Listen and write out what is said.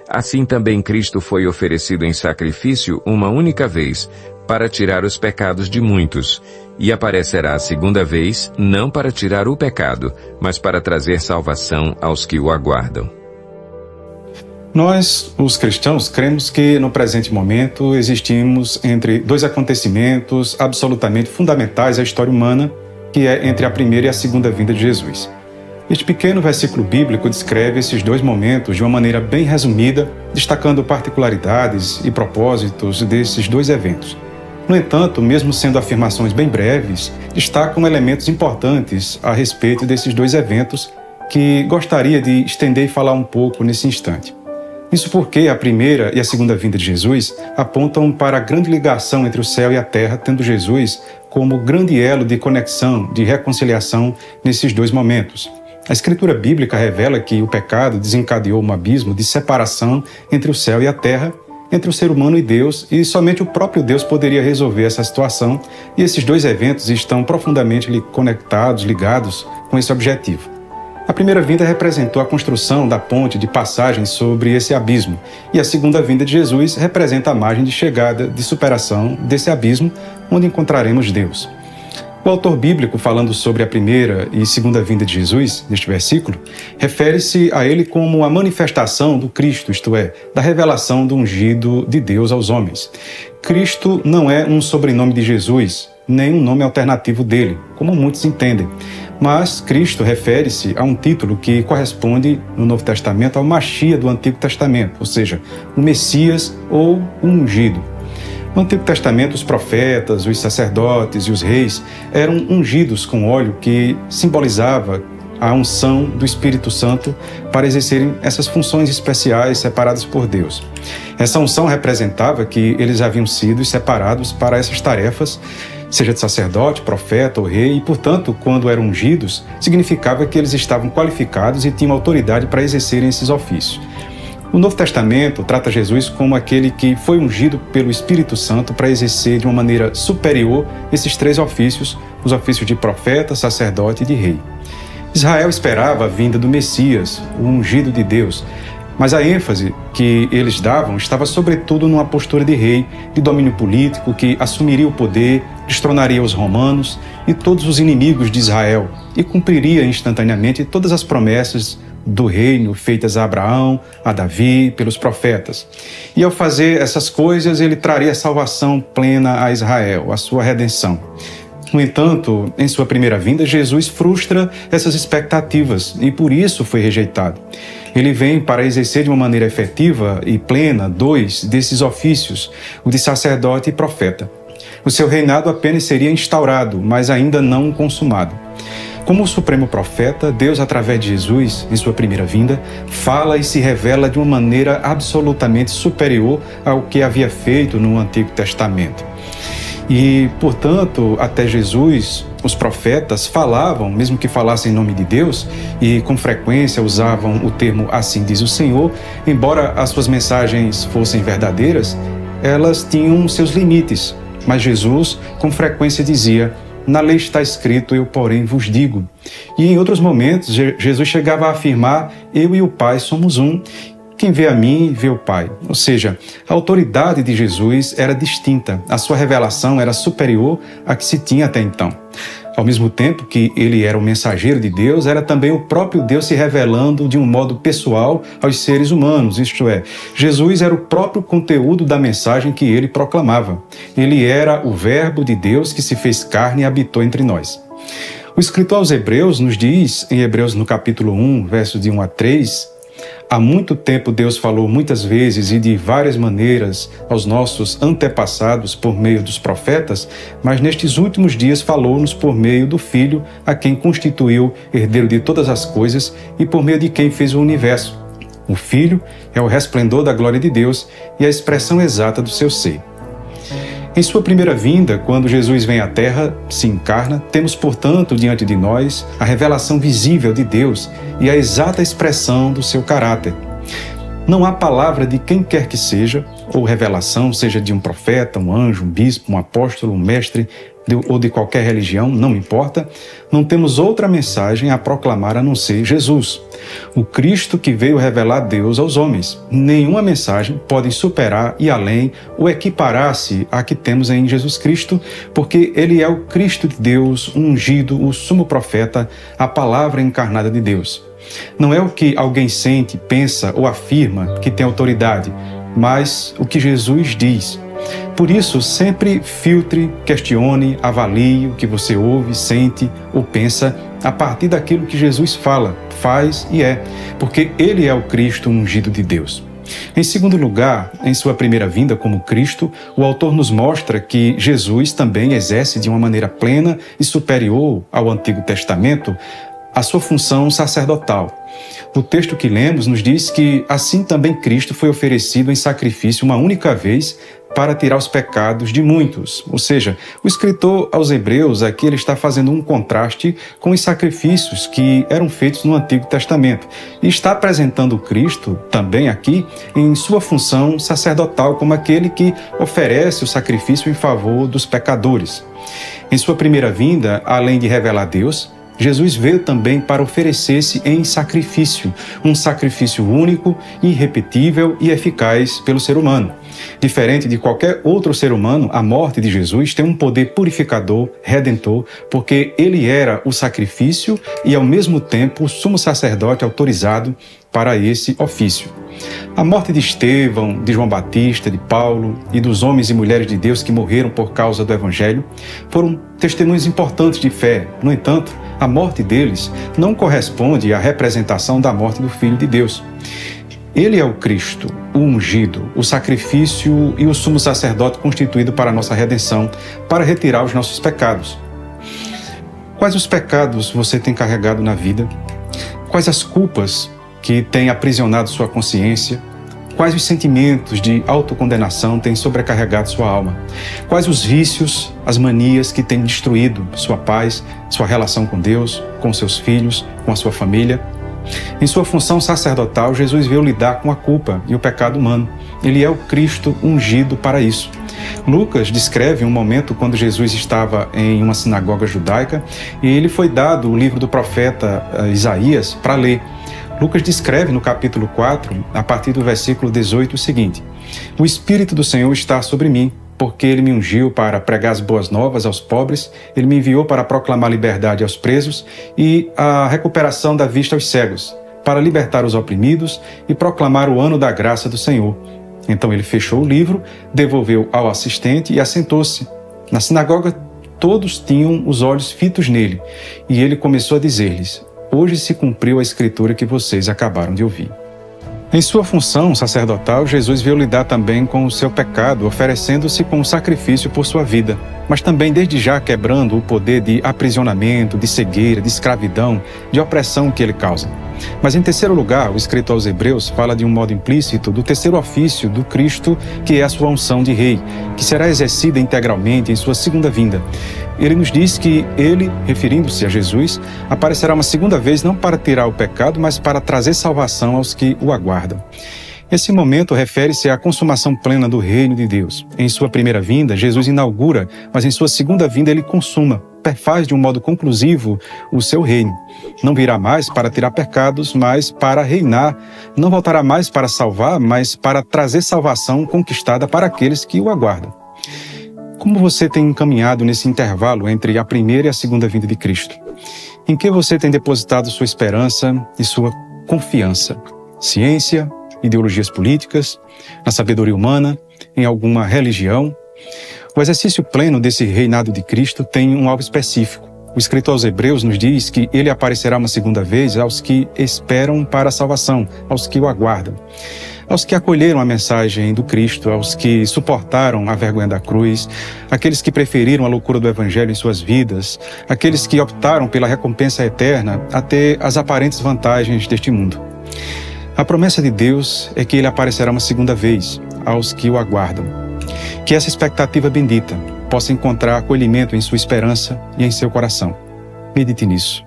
Assim também Cristo foi oferecido em sacrifício uma única vez, para tirar os pecados de muitos, e aparecerá a segunda vez, não para tirar o pecado, mas para trazer salvação aos que o aguardam. Nós, os cristãos, cremos que no presente momento existimos entre dois acontecimentos absolutamente fundamentais à história humana, que é entre a primeira e a segunda vinda de Jesus. Este pequeno versículo bíblico descreve esses dois momentos de uma maneira bem resumida, destacando particularidades e propósitos desses dois eventos. No entanto, mesmo sendo afirmações bem breves, destacam elementos importantes a respeito desses dois eventos que gostaria de estender e falar um pouco nesse instante. Isso porque a primeira e a segunda vinda de Jesus apontam para a grande ligação entre o céu e a terra, tendo Jesus como grande elo de conexão, de reconciliação nesses dois momentos. A Escritura Bíblica revela que o pecado desencadeou um abismo de separação entre o céu e a terra, entre o ser humano e Deus, e somente o próprio Deus poderia resolver essa situação, e esses dois eventos estão profundamente conectados, ligados com esse objetivo. A primeira vinda representou a construção da ponte de passagem sobre esse abismo, e a segunda vinda de Jesus representa a margem de chegada, de superação desse abismo, onde encontraremos Deus. O autor bíblico, falando sobre a primeira e segunda vinda de Jesus, neste versículo, refere-se a ele como a manifestação do Cristo, isto é, da revelação do ungido de Deus aos homens. Cristo não é um sobrenome de Jesus, nem um nome alternativo dele, como muitos entendem. Mas Cristo refere-se a um título que corresponde no Novo Testamento ao Machia do Antigo Testamento, ou seja, o Messias ou o ungido. No Antigo Testamento, os profetas, os sacerdotes e os reis eram ungidos com óleo que simbolizava a unção do Espírito Santo para exercerem essas funções especiais separadas por Deus. Essa unção representava que eles haviam sido separados para essas tarefas, seja de sacerdote, profeta ou rei, e, portanto, quando eram ungidos, significava que eles estavam qualificados e tinham autoridade para exercerem esses ofícios. O Novo Testamento trata Jesus como aquele que foi ungido pelo Espírito Santo para exercer de uma maneira superior esses três ofícios, os ofícios de profeta, sacerdote e de rei. Israel esperava a vinda do Messias, o ungido de Deus, mas a ênfase que eles davam estava sobretudo numa postura de rei, de domínio político, que assumiria o poder, destronaria os romanos e todos os inimigos de Israel e cumpriria instantaneamente todas as promessas do reino feitas a Abraão, a Davi, pelos profetas. E ao fazer essas coisas, ele traria salvação plena a Israel, a sua redenção. No entanto, em sua primeira vinda, Jesus frustra essas expectativas e por isso foi rejeitado. Ele vem para exercer de uma maneira efetiva e plena dois desses ofícios, o de sacerdote e profeta. O seu reinado apenas seria instaurado, mas ainda não consumado. Como o supremo profeta, Deus, através de Jesus, em sua primeira vinda, fala e se revela de uma maneira absolutamente superior ao que havia feito no Antigo Testamento. E, portanto, até Jesus, os profetas falavam, mesmo que falassem em nome de Deus, e com frequência usavam o termo "assim diz o Senhor", embora as suas mensagens fossem verdadeiras, elas tinham seus limites. Mas Jesus, com frequência, dizia: "Na lei está escrito, eu porém vos digo". E em outros momentos, Jesus chegava a afirmar: "Eu e o Pai somos um. Quem vê a mim, vê o Pai". Ou seja, a autoridade de Jesus era distinta, a sua revelação era superior à que se tinha até então. Ao mesmo tempo que ele era o mensageiro de Deus, era também o próprio Deus se revelando de um modo pessoal aos seres humanos, isto é, Jesus era o próprio conteúdo da mensagem que ele proclamava. Ele era o Verbo de Deus que se fez carne e habitou entre nós. O escritor aos Hebreus nos diz, em Hebreus no capítulo 1, versos de 1 a 3, "Há muito tempo Deus falou muitas vezes e de várias maneiras aos nossos antepassados por meio dos profetas, mas nestes últimos dias falou-nos por meio do Filho, a quem constituiu herdeiro de todas as coisas e por meio de quem fez o universo. O Filho é o resplendor da glória de Deus e a expressão exata do seu ser." Em sua primeira vinda, quando Jesus vem à Terra, se encarna, temos, portanto, diante de nós a revelação visível de Deus e a exata expressão do seu caráter. Não há palavra de quem quer que seja, ou revelação, seja de um profeta, um anjo, um bispo, um apóstolo, um mestre, ou de qualquer religião, não importa, não temos outra mensagem a proclamar a não ser Jesus, o Cristo que veio revelar Deus aos homens. Nenhuma mensagem pode superar e além ou equiparar-se à que temos em Jesus Cristo, porque Ele é o Cristo de Deus, o ungido, o sumo profeta, a palavra encarnada de Deus. Não é o que alguém sente, pensa ou afirma que tem autoridade, mas o que Jesus diz. Por isso, sempre filtre, questione, avalie o que você ouve, sente ou pensa a partir daquilo que Jesus fala, faz e é, porque Ele é o Cristo ungido de Deus. Em segundo lugar, em sua primeira vinda como Cristo, o autor nos mostra que Jesus também exerce de uma maneira plena e superior ao Antigo Testamento a sua função sacerdotal. O texto que lemos nos diz que assim também Cristo foi oferecido em sacrifício uma única vez para tirar os pecados de muitos. Ou seja, o escritor aos Hebreus aqui ele está fazendo um contraste com os sacrifícios que eram feitos no Antigo Testamento e está apresentando Cristo também aqui em sua função sacerdotal como aquele que oferece o sacrifício em favor dos pecadores. Em sua primeira vinda, além de revelar Deus, Jesus veio também para oferecer-se em sacrifício, um sacrifício único, irrepetível e eficaz pelo ser humano. Diferente de qualquer outro ser humano, a morte de Jesus tem um poder purificador, redentor, porque ele era o sacrifício e, ao mesmo tempo, o sumo sacerdote autorizado para esse ofício. A morte de Estevão, de João Batista, de Paulo e dos homens e mulheres de Deus que morreram por causa do Evangelho foram testemunhos importantes de fé. No entanto, a morte deles não corresponde à representação da morte do Filho de Deus. Ele é o Cristo, o ungido, o sacrifício e o sumo sacerdote constituído para a nossa redenção, para retirar os nossos pecados. Quais os pecados você tem carregado na vida? Quais as culpas que têm aprisionado sua consciência? Quais os sentimentos de autocondenação têm sobrecarregado sua alma? Quais os vícios, as manias que têm destruído sua paz, sua relação com Deus, com seus filhos, com a sua família? Em sua função sacerdotal, Jesus veio lidar com a culpa e o pecado humano. Ele é o Cristo ungido para isso. Lucas descreve um momento quando Jesus estava em uma sinagoga judaica e ele foi dado o livro do profeta Isaías para ler. Lucas descreve no capítulo 4, a partir do versículo 18, o seguinte: O Espírito do Senhor está sobre mim, porque Ele me ungiu para pregar as boas novas aos pobres, Ele me enviou para proclamar liberdade aos presos e a recuperação da vista aos cegos, para libertar os oprimidos e proclamar o ano da graça do Senhor. Então ele fechou o livro, devolveu ao assistente e assentou-se. Na sinagoga, todos tinham os olhos fitos nele, e ele começou a dizer-lhes: Hoje se cumpriu a escritura que vocês acabaram de ouvir. Em sua função sacerdotal, Jesus veio lidar também com o seu pecado, oferecendo-se como sacrifício por sua vida, mas também desde já quebrando o poder de aprisionamento, de cegueira, de escravidão, de opressão que ele causa. Mas em terceiro lugar, o escritor aos Hebreus fala de um modo implícito do terceiro ofício do Cristo, que é a sua unção de rei, que será exercida integralmente em sua segunda vinda. Ele nos diz que ele, referindo-se a Jesus, aparecerá uma segunda vez não para tirar o pecado, mas para trazer salvação aos que o aguardam. Esse momento refere-se à consumação plena do reino de Deus. Em sua primeira vinda, Jesus inaugura, mas em sua segunda vinda ele consuma, perfaz de um modo conclusivo o seu reino. Não virá mais para tirar pecados, mas para reinar. Não voltará mais para salvar, mas para trazer salvação conquistada para aqueles que o aguardam. Como você tem encaminhado nesse intervalo entre a primeira e a segunda vinda de Cristo? Em que você tem depositado sua esperança e sua confiança? Ciência, ideologias políticas, na sabedoria humana, em alguma religião? O exercício pleno desse reinado de Cristo tem um alvo específico. O escritor aos Hebreus nos diz que ele aparecerá uma segunda vez aos que esperam para a salvação, aos que o aguardam. Aos que acolheram a mensagem do Cristo, aos que suportaram a vergonha da cruz, aqueles que preferiram a loucura do Evangelho em suas vidas, aqueles que optaram pela recompensa eterna até as aparentes vantagens deste mundo. A promessa de Deus é que Ele aparecerá uma segunda vez aos que o aguardam. Que essa expectativa bendita possa encontrar acolhimento em sua esperança e em seu coração. Medite nisso.